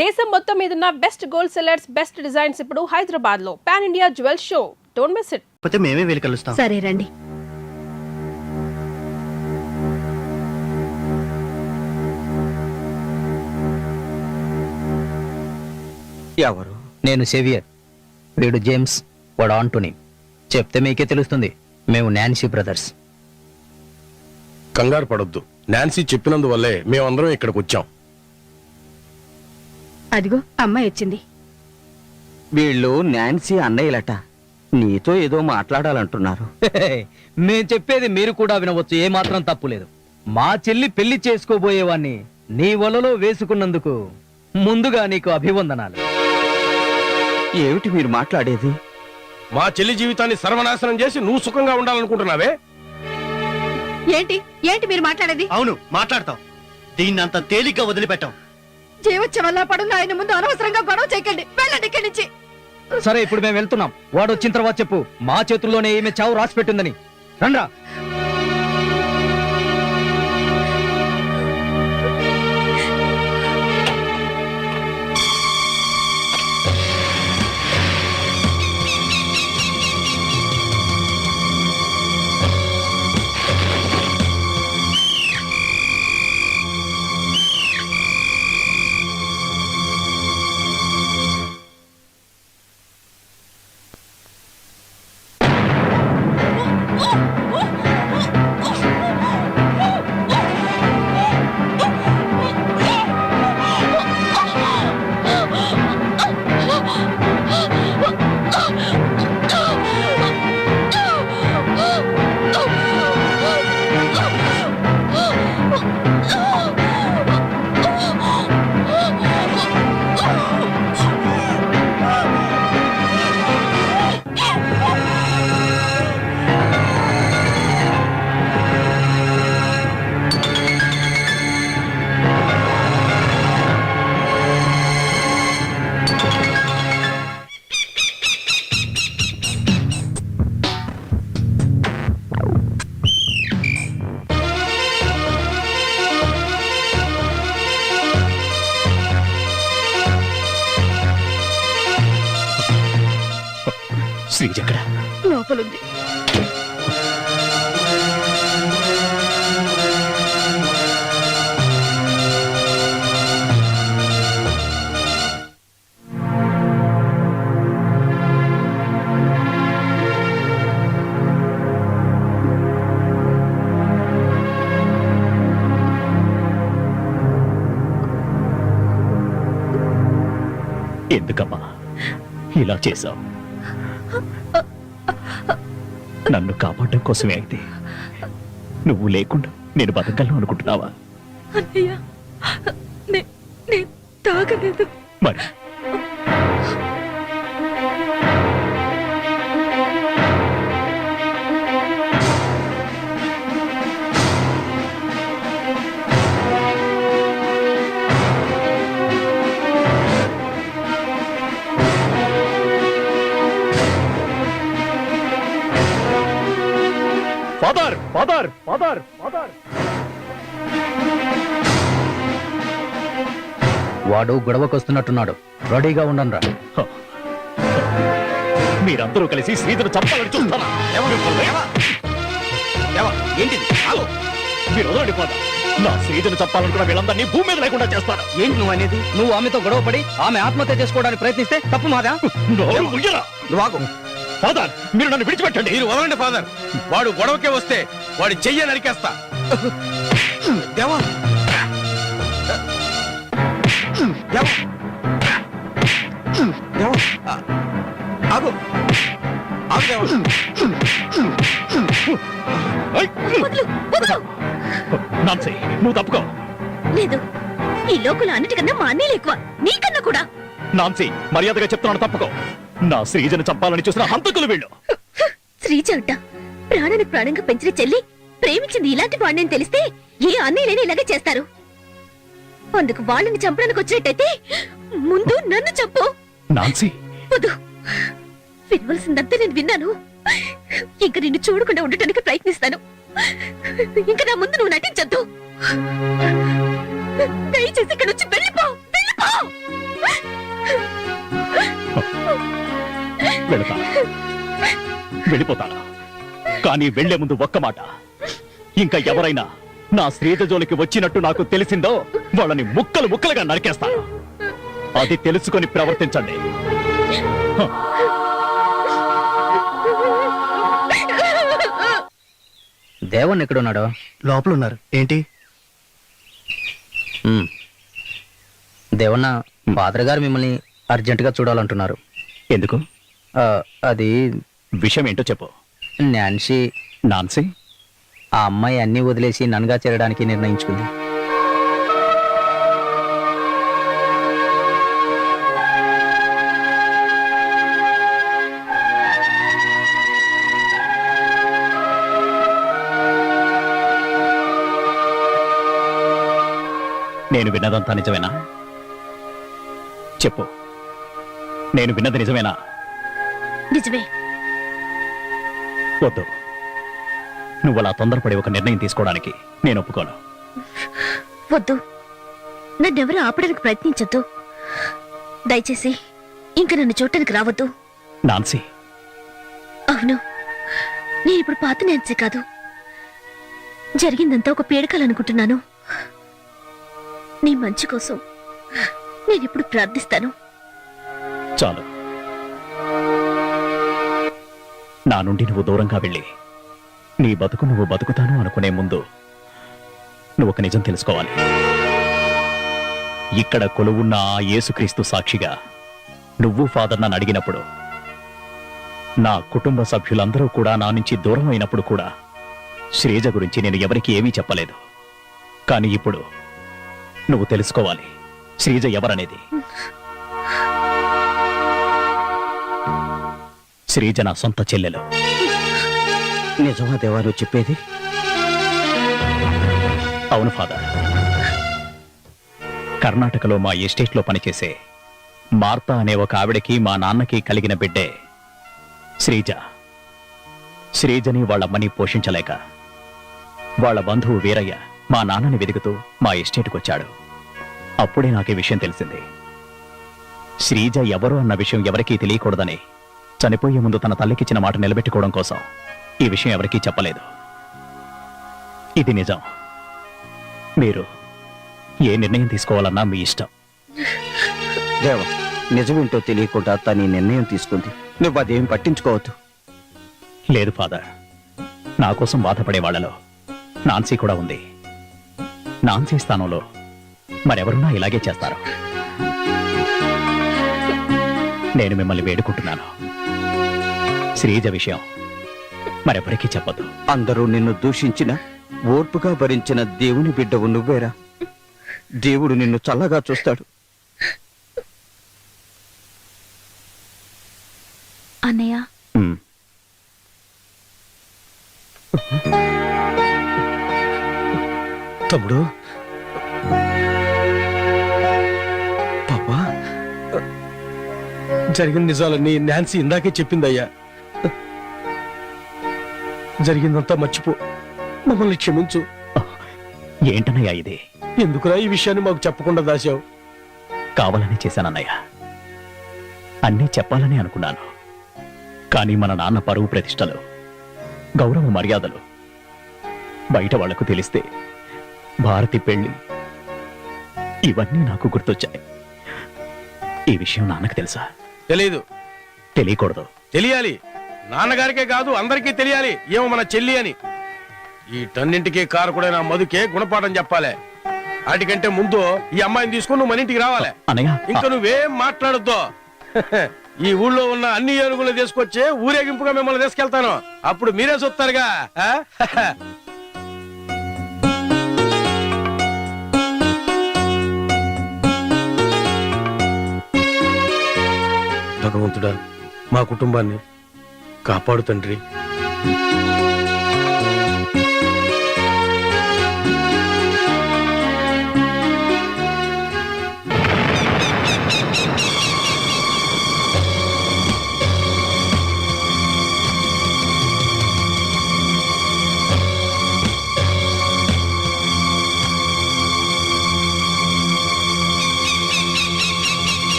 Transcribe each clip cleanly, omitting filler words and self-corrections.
దేశం మొత్తం మీదున్న best gold sellers, best designs ఇప్పుడు హైదరాబాద్ లో pan India jewel show. Don't miss it. పోతే మేమే వెళ్ళి కలుస్తాం. సరే రండి. ఎవరు? నేను సేవియర్, వీడు జేమ్స్, వాడు ఆంటోనీ. చెప్తే మీకే తెలుస్తుంది, మేము నాన్సీ బ్రదర్స్. కంగారు పడొద్దు, నాన్సీ చెప్పినందువల్లే మేమందరం ఇక్కడికి వచ్చాం. అదిగో అమ్మాయి వచ్చింది. వీళ్ళు నాన్సీ అన్నయ్యలట. నీతో ఏదో మాట్లాడాలంటున్నారు. మేం చెప్పేది మీరు కూడా వినవచ్చు, ఏమాత్రం తప్పులేదు. మా చెల్లి పెళ్లి చేసుకోబోయేవాణ్ణి నీ వలలో వేసుకున్నందుకు ముందుగా నీకు అభివందనాలు. ఏమిటి మీరు మాట్లాడేది? మా చెల్లి జీవితాన్ని సర్వనాశనం చేసి నువ్వు సుఖంగా ఉండాలనుకుంటున్నావే? ఏంటి ఏంటి మీరు మాట్లాడేది? అవును, మాట్లాడతాం. దీన్ని అంత తేలిగ్గా వదిలిపెట్టాం. జీవోత్సవల్ల పడున్న ఆయన ముందు అనవసరంగా గొడవ చేయకండి. వెళ్ళండి ఇక్కడి నుంచి. సరే, ఇప్పుడు మేము వెళ్తున్నాం. వాడు వచ్చిన తర్వాత చెప్పు, మా చేతుల్లోనే ఈమె చావు రాసి పెట్టిందని. రండ్రా. శ్రీజక్కడ లోపలుంది. ఎందుకమ్మా ఇలా చేశావు? నన్ను కాపాడడం కోసమే అయితే. నువ్వు లేకుండా నేను బతకగలను అనుకుంటున్నావా? అన్నయ్య, నేను తాగలేదు. మరి ఫాదర్ ఫాదర్ ఫాదర్ ఫాదర్ వాడు గొడవకొస్తున్నట్టున్నాడు, రెడీగా ఉండండి రా. మీరందరూ కలిసి శ్రీధను చంపాలని చూస్తారా? ఏంటిది? ఆగు. మీరు వదలండి ఫాదర్. నా శ్రీధను చంపాలనుకున్న వీళ్ళందరినీ భూమి మీద లేకుండా చేస్తాను. ఏంటి నువ్వు అనేది? నువ్వు ఆమెతో గొడవపడి ఆమె ఆత్మహత్య చేసుకోవడానికి ప్రయత్నిస్తే తప్పు మాదా? నోరు ముయ్యరా. నువ్వు ఆగు. ఫాదర్, మీరు నన్ను విడిచిపెట్టండి. మీరు వదలండి ఫాదర్. వాడు గొడవకే వస్తే వాడి చెయ్య నరికేస్తా. దేవా, దేవా, దేవా, ఆగు. ఆగు దేవా. నాన్సీ, నువ్వు తప్పుకో. లేదు, ఈ లోకులు అన్నిటికన్నా మా అన్నీలు ఎక్కువ, నీకన్నా కూడా. నాన్సీ, మర్యాదగా చెప్తున్నాను, తప్పుకో. నా శ్రీజను చంపాలని చూసిన హంతకులు వీళ్ళు. శ్రీజ అంట ప్రాణానికి ప్రాణంగా పెంచిన చెల్లి ప్రేమించింది ఇలాంటి వాడిని తెలిస్తే ఏ అన్నయ్యలేని ఇలాగే చేస్తారు. అందుకు వాళ్ళని చంపడానికి వచ్చినట్టయితే ముందు నన్ను చంపు. నాన్సీ, వద్దు, వినవలసిందంతా నేను విన్నాను. ఇంక నిన్ను చూడకుండా ఉండటానికి ప్రయత్నిస్తాను. ఇంక నా ముందు నువ్వు నటించద్దు. దయచేసి ఇక్కడ నుంచి వెళ్ళిపో, వెళ్ళిపో. వెళతాను, వెళ్ళిపోతాను. కానీ వెళ్లే ముందు ఒక్క మాట, ఇంకా ఎవరైనా నా శ్రీజ జోలికి వచ్చినట్టు నాకు తెలిసిందో వాళ్ళని ముక్కలు ముక్కలుగా నరికేస్తాను. అది తెలుసుకొని ప్రవర్తించండి. దేవన్ ఎక్కడున్నాడో? లోపల ఉన్నారు. ఏంటి? దేవన్న, ఫాదర్ గారు మిమ్మల్ని అర్జెంటుగా చూడాలంటున్నారు. ఎందుకు? అది విషయం ఏంటో చెప్పు. Nancy Nancy? ఆ అమ్మాయి అన్ని వదిలేసి నన్నుగా చేరడానికి నిర్ణయించుకుంది. నేను విన్నదంతా నిజమేనా? చెప్పు, నేను విన్నది నిజమేనా? నిజమే. వద్దు, నువ్వు అలా తొందరపడి ఒక నిర్ణయం తీసుకోవడానికి నేను ఒప్పుకోను. వద్దు, నన్నెవరూ ఆపడానికి ప్రయత్నించొద్దు. దయచేసి ఇంక నన్ను చూడటానికి రావద్దు. నాన్సీ, అవును, నేను ఇప్పుడు పాత నాన్సీ కాదు. జరిగిందంతా ఒక పీడకాలనుకుంటున్నాను. నీ మంచి కోసం నేను ఇప్పుడు ప్రార్థిస్తాను. చాలు. నా నుండి నువ్వు దూరంగా వెళ్ళి నీ బతుకు నువ్వు బతుకుతాను అనుకునే ముందు నువ్వు ఒక నిజం తెలుసుకోవాలి. ఇక్కడ కొలువున్న ఆ యేసుక్రీస్తు సాక్షిగా నువ్వు ఫాదర్ నన్ను అడిగినప్పుడు, నా కుటుంబ సభ్యులందరూ కూడా నా నుంచి దూరం అయినప్పుడు కూడా శ్రీజ గురించి నేను ఎవరికీ ఏమీ చెప్పలేదు. కానీ ఇప్పుడు నువ్వు తెలుసుకోవాలి శ్రీజ ఎవరనేది. శ్రీజ నా సొంత చెల్లెలు. నిజమా దేవా నువ్వు చెప్పేది? అవును ఫాదర్. కర్ణాటకలో మా ఎస్టేట్లో పనిచేసే మార్తా అనే ఒక ఆవిడకి మా నాన్నకి కలిగిన బిడ్డే శ్రీజ. శ్రీజని వాళ్ళమ్మని పోషించలేక వాళ్ళ బంధువు వీరయ్య మా నాన్నని వెతుకుతూ మా ఎస్టేట్కి వచ్చాడు. అప్పుడే నాకు ఈ విషయం తెలిసింది. శ్రీజ ఎవరు అన్న విషయం ఎవరికీ తెలియకూడదని చనిపోయే ముందు తన తల్లికిచ్చిన మాట నిలబెట్టుకోవడం కోసం ఈ విషయం ఎవరికీ చెప్పలేదు. ఇది నిజం. మీరు ఏ నిర్ణయం తీసుకోవాలన్నా మీ ఇష్టం. దేవా, నిజమేంటో తెలియకుండా తన ఈ నిర్ణయం తీసుకుంది. నువ్వు అదేం పట్టించుకోవద్దు. లేదు ఫాదర్, నా కోసం బాధపడే వాళ్ళలో నాన్సీ కూడా ఉంది. నాన్సీ స్థానంలో మరెవరున్నా ఇలాగే చేస్తారు. నేను మిమ్మల్ని వేడుకుంటున్నాను, శ్రీజ విషయం మరెవరికీ చెప్పదు. అందరూ నిన్ను దూషించిన ఓర్పుగా భరించిన దేవుని బిడ్డవు నువ్వేరా. దేవుడు నిన్ను చల్లగా చూస్తాడు. అన్నయ్య, ఉమ్, తమ్ముడు, పాపా, జరిగిన నిజాలన్నీ నాన్సీ ఇందాకే చెప్పిందయ్యా. జరిగిందంతా మర్చిపో, మమ్మల్ని క్షమించు. ఏంటన్నయ్యా ఇది? ఎందుకురా ఈ విషయాన్ని మాకు చెప్పకుండా దాచావు? కావాలని చేశానన్నయ్య. అన్నీ చెప్పాలని అనుకున్నాను. కానీ మన నాన్న పరువు ప్రతిష్టలు, గౌరవ మర్యాదలు బయట వాళ్లకు తెలిస్తే భారతి పెళ్లి ఇవన్నీ నాకు గుర్తొచ్చాయి. ఈ విషయం నాన్నకు తెలుసా? తెలీదు. తెలియకూడదు. తెలియాలి. నాన్నగారికే కాదు అందరికీ తెలియాలి ఏమో మన చెల్లి అని. వీటన్నింటికీ కారకుడైన మధుకే గుణపాఠం చెప్పాలి. వాటికంటే ముందు ఈ అమ్మాయిని తీసుకుని నువ్వు మన ఇంటికి రావాలి. అన్నయ్య, ఇంకా నువ్వేం మాట్లాడొద్దు. ఈ ఊళ్ళో ఉన్న అన్ని ఏనుగులు తీసుకొచ్చి ఊరేగింపుగా మిమ్మల్ని తీసుకెళ్తాను. అప్పుడు మీరే చూస్తారుగా. ఆ? భగవంతుడా, మా కుటుంబాన్ని కాపాడు తండ్రి.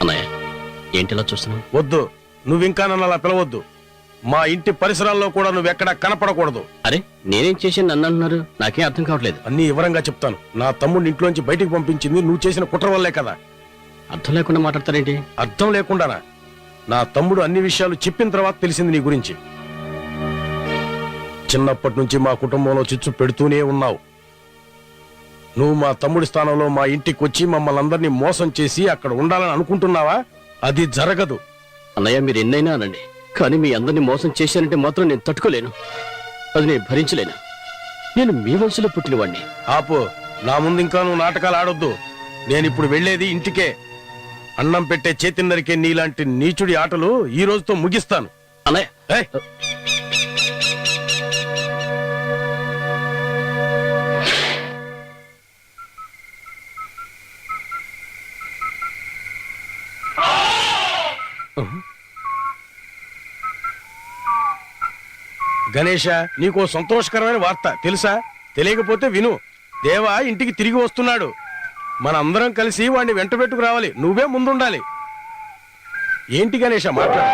అన్నయ్య, ఏంటిలా చూస్తున్నావు? వద్దు, నువ్వింకా నన్ను అలా పిలవద్దు. మా ఇంటి పరిసరాల్లో కూడా నువ్వెక్కడా కనపడకూడదు. అరే నేనేం చేశాను నన్ను అంటున్నారు? నాకేం అర్థం కావట్లేదు. అన్ని వివరంగా చెప్తాను. నా తమ్ముడిని ఇంట్లోంచి బయటికి పంపించింది నువ్వు చేసిన కుట్ర వల్లే కదా. అర్థం లేకుండా మాట్లాడతారేంటి? అర్థం లేకుండానా? నా తమ్ముడు అన్ని విషయాలు చెప్పిన తర్వాత తెలిసింది నీ గురించి. చిన్నప్పటి నుంచి మా కుటుంబంలో చిచ్చు పెడుతూనే ఉన్నావు. నువ్వు మా తమ్ముడి స్థానంలో మా ఇంటికి వచ్చి మమ్మల్ని అందరినీ మోసం చేసి అక్కడ ఉండాలని అనుకుంటున్నావా? అది జరగదు. అన్నయ్య మీరు ఎన్నైనా అనండి, కానీ మీ అందరినీ మోసం చేశానంటే మాత్రం నేను తట్టుకోలేను. అది నేను భరించలేను. నేను మీ వయసులో పుట్టినవాడిని. ఆపు, నా ముందు ఇంకా నువ్వు నాటకాలు ఆడొద్దు. నేనిప్పుడు వెళ్లేది ఇంటికే. అన్నం పెట్టే చేతి నరికే నీలాంటి నీచుడి ఆటలు ఈ రోజుతో ముగిస్తాను. అన్నయ్య ఏయ్! గణేష, నీకో సంతోషకరమైన వార్త తెలుసా? తెలియకపోతే విను. దేవా ఇంటికి తిరిగి వస్తున్నాడు. మనందరం కలిసి వాడిని వెంట పెట్టుకు రావాలి. నువ్వే ముందుండాలి. ఏంటి గణేష మాట్లాడు?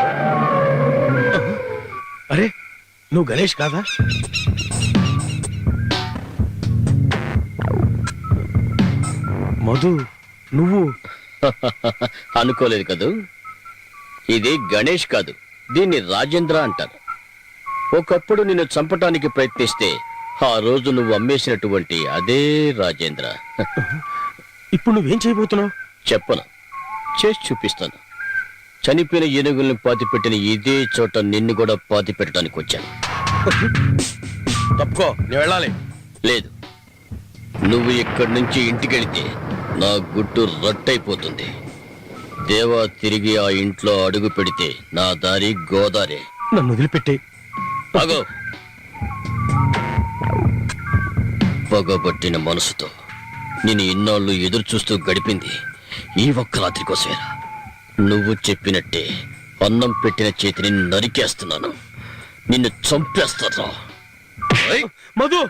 అరే నువ్వు గణేష్ కాదా? మధు నువ్వు? అనుకోలేదు కదూ. ఇది గణేష్ కాదు, దీన్ని రాజేంద్ర అంటారు. ఒకప్పుడు నిన్ను చంపటానికి ప్రయత్నిస్తే ఆ రోజు నువ్వు అమ్మేసినటువంటి అదే రాజేంద్ర. ఇప్పుడు నువ్వేం చేయబోతున్నావు? చెప్పను, చేసి చూపిస్తాను. చనిపోయిన ఏనుగుల్ని పాతిపెట్టిన ఇదే చోట నిన్ను కూడా పాతిపెట్టడానికి వచ్చాను. తప్పుకో, నేను వెళ్ళాలి. లేదు, నువ్వు ఇక్కడి నుంచి ఇంటికెళితే నా గుట్టు రట్టయిపోతుంది. దేవా తిరిగి ఆ ఇంట్లో అడుగు పెడితే నా దారి గోదారే. నన్ను వదిలిపెట్టి. అగో, పగబట్టిన మనసుతో నేను ఇన్నాళ్ళు ఎదురు చూస్తూ గడిపింది ఈ ఒక్క రాత్రి కోసమేరా. నువ్వు చెప్పినట్టే అన్నం పెట్టిన చేతిని నరికేస్తున్నాను. నిన్ను చంపేస్తాను. మధు!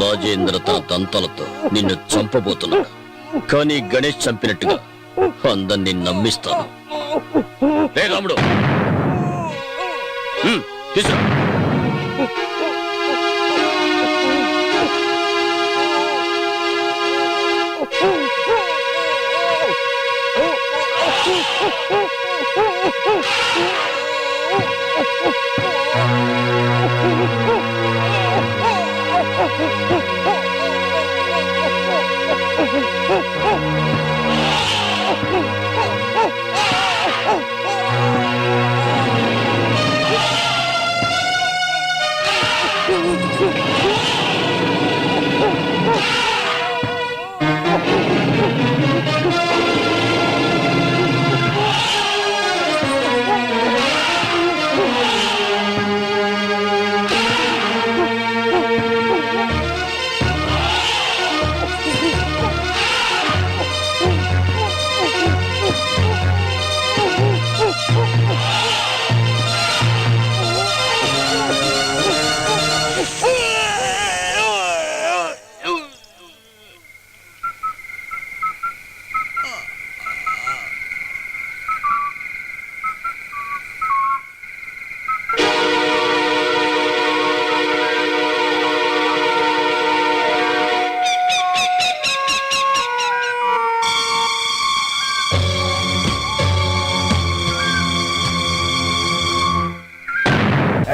రాజేంద్ర తన దంతాలతో నిన్ను చంపబోతున్నాడు. కానీ గణేష్ చంపినట్టుగా అందరినీ నమ్మిస్తాను. రే రాముడు, తీసురా.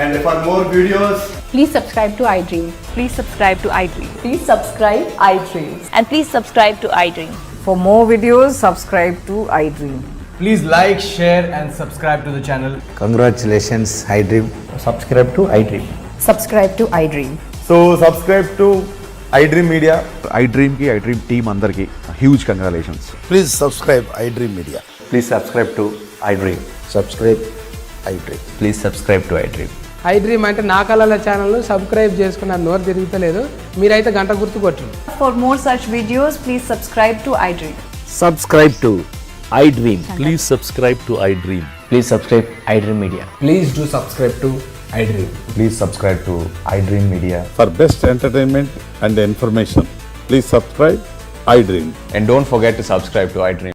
And for more videos, Please subscribe to iDream. Please subscribe to iDream. Please subscribe iDream. And please subscribe to iDream. For more videos, subscribe to iDream. please like, share, and subscribe to the channel. Congratulations, iDream. Subscribe to iDream. Subscribe to iDream. So subscribe to iDream Media. iDream team andarki huge congratulations. Please subscribe iDream Media. Please subscribe to iDream. Subscribe iDream. Please subscribe to iDream. iDream అంటే నా కళల ఛానల్ను subscribe చేసుకున్న నోరు తిరుగుతలేదు. మీరైతే గంట గుర్తు కొట్టండి. For more such videos, please subscribe to iDream. Subscribe to iDream. Please subscribe to iDream. Please subscribe iDream Media. Please do subscribe to iDream. Please subscribe to iDream Media. For best entertainment and information, please subscribe iDream. And don't forget to subscribe to iDream.